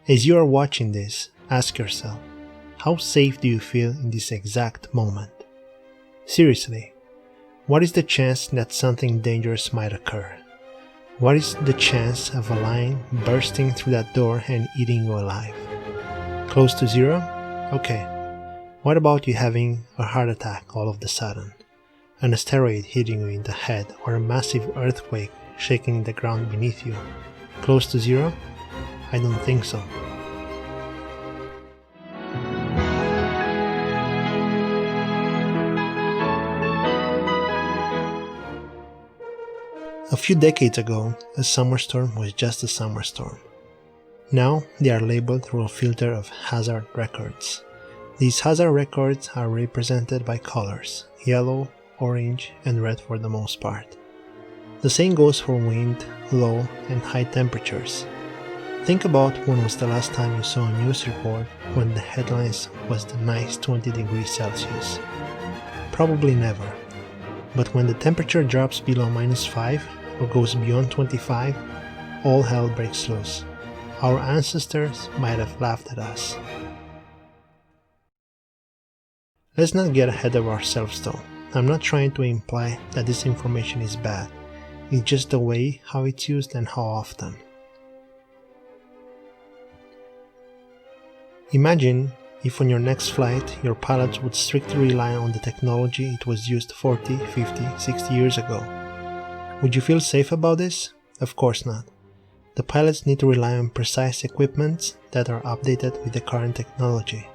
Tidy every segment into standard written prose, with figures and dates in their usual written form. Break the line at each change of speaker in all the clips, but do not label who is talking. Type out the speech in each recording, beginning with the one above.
As you are watching this, ask yourself, how safe do you feel in this exact moment? Seriously, what is the chance that something dangerous might occur? What is the chance of a lion bursting through that door and eating you alive? Close to zero? Okay. What about you having a heart attack all of a sudden? An asteroid hitting you in the head or a massive earthquake shaking the ground beneath you? Close to zero? I don't think so. A few decades ago, a summer storm was just a summer storm. Now they are labeled through a filter of hazard records. These hazard records are represented by colors: yellow, orange, and red for the most part. The same goes for wind, low, and high temperatures. Think about when was the last time you saw a news report when the headlines was the nice 20 degrees Celsius. Probably never. But when the temperature drops below -5 or goes beyond 25, all hell breaks loose. Our ancestors might have laughed at us. Let's not get ahead of ourselves though. I'm not trying to imply that this information is bad. It's just the way how it's used and how often. Imagine if on your next flight your pilots would strictly rely on the technology it was used 40, 50, 60 years ago. Would you feel safe about this? Of course not. The pilots need to rely on precise equipment that are updated with the current technology.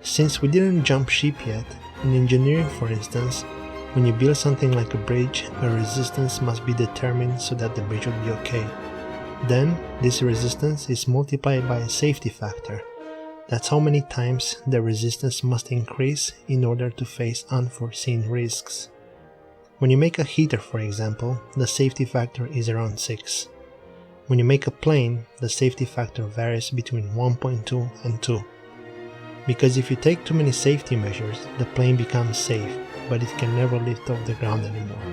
Since we didn't jump ship yet, in engineering for instance, when you build something like a bridge, a resistance must be determined so that the bridge will be okay. Then, this resistance is multiplied by a safety factor. That's how many times the resistance must increase in order to face unforeseen risks. When you make a heater, for example, the safety factor is around 6. When you make a plane, the safety factor varies between 1.2 and 2. Because if you take too many safety measures, the plane becomes safe, but it can never lift off the ground anymore.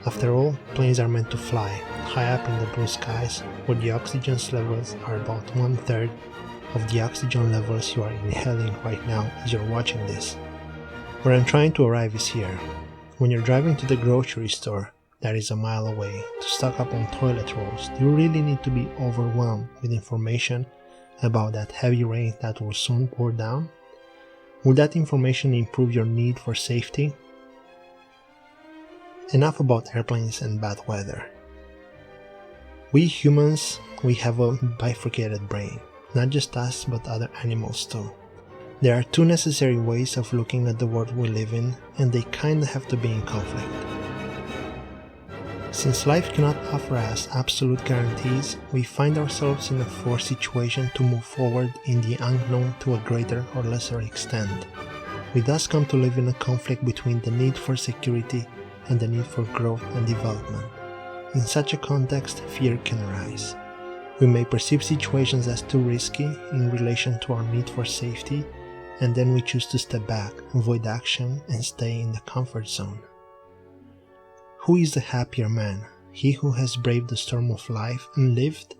After all, planes are meant to fly, high up in the blue skies, where the oxygen levels are about 1/3 of the oxygen levels you are inhaling right now as you're watching this. Where I'm trying to arrive is here. When you're driving to the grocery store that is a mile away to stock up on toilet rolls, do you really need to be overwhelmed with information about that heavy rain that will soon pour down? Will that information improve your need for safety? Enough about airplanes and bad weather. We humans, we have a bifurcated brain. Not just us, but other animals too. There are two necessary ways of looking at the world we live in, and they kinda have to be in conflict. Since life cannot offer us absolute guarantees, we find ourselves in a forced situation to move forward in the unknown to a greater or lesser extent. We thus come to live in a conflict between the need for security and the need for growth and development. In such a context, fear can arise. We may perceive situations as too risky in relation to our need for safety, and then we choose to step back, avoid action, and stay in the comfort zone. Who is the happier man? He who has braved the storm of life and lived,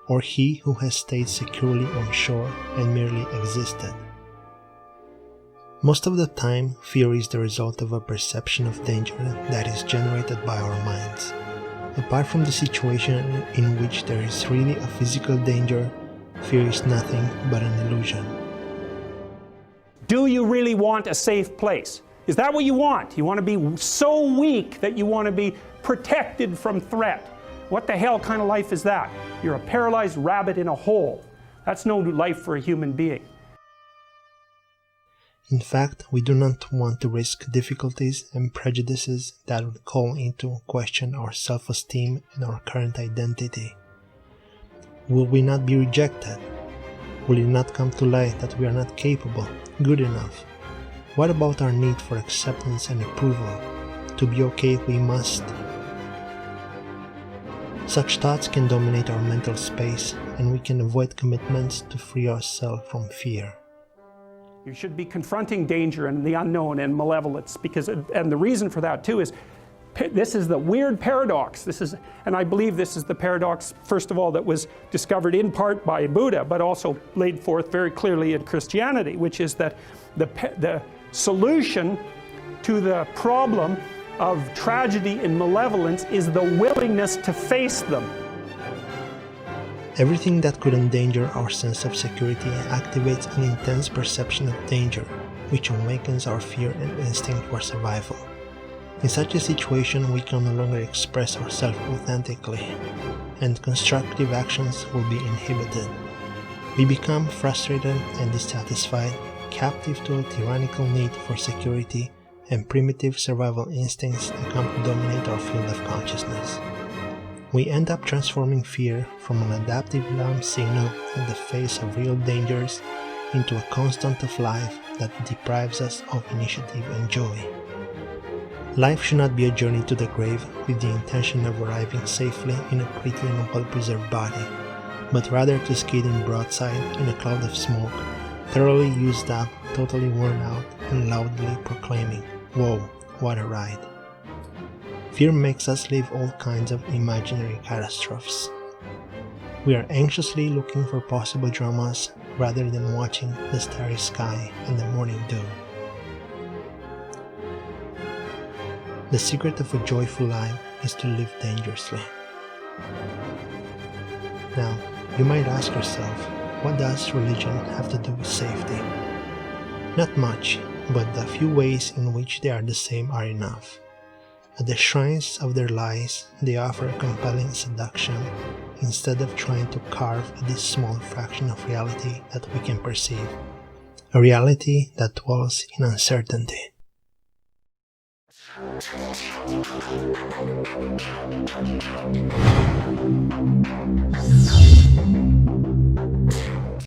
or he who has stayed securely on shore and merely existed? Most of the time, fear is the result of a perception of danger that is generated by our minds. Apart from the situation in which there is really a physical danger, fear is nothing but an illusion.
Do you really want a safe place? Is that what you want? You want to be so weak that you want to be protected from threat? What the hell kind of life is that? You're a paralyzed rabbit in a hole. That's no life for a human being.
In fact, we do not want to risk difficulties and prejudices that would call into question our self-esteem and our current identity. Will we not be rejected? Will it not come to light that we are not capable, good enough? What about our need for acceptance and approval? To be okay, we must. Such thoughts can dominate our mental space, and we can avoid commitments to free ourselves from fear.
You should be confronting danger and the unknown and malevolence, and the reason for that too is this is the weird paradox. And I believe this is the paradox, first of all, that was discovered in part by Buddha, but also laid forth very clearly in Christianity, which is that the solution to the problem of tragedy and malevolence is the willingness to face them.
Everything that could endanger our sense of security activates an intense perception of danger, which awakens our fear and instinct for survival. In such a situation, we can no longer express ourselves authentically, and constructive actions will be inhibited. We become frustrated and dissatisfied, captive to a tyrannical need for security, and primitive survival instincts that come to dominate our field of consciousness. We end up transforming fear from an adaptive alarm signal in the face of real dangers into a constant of life that deprives us of initiative and joy. Life should not be a journey to the grave with the intention of arriving safely in a pretty and well-preserved body, but rather to skid in broadside in a cloud of smoke, thoroughly used up, totally worn out, and loudly proclaiming, "Whoa, what a ride." Fear makes us live all kinds of imaginary catastrophes. We are anxiously looking for possible dramas rather than watching the starry sky and the morning dew. The secret of a joyful life is to live dangerously. Now, you might ask yourself, what does religion have to do with safety? Not much, but the few ways in which they are the same are enough. At the shrines of their lies, they offer a compelling seduction instead of trying to carve at this small fraction of reality that we can perceive, a reality that dwells in uncertainty.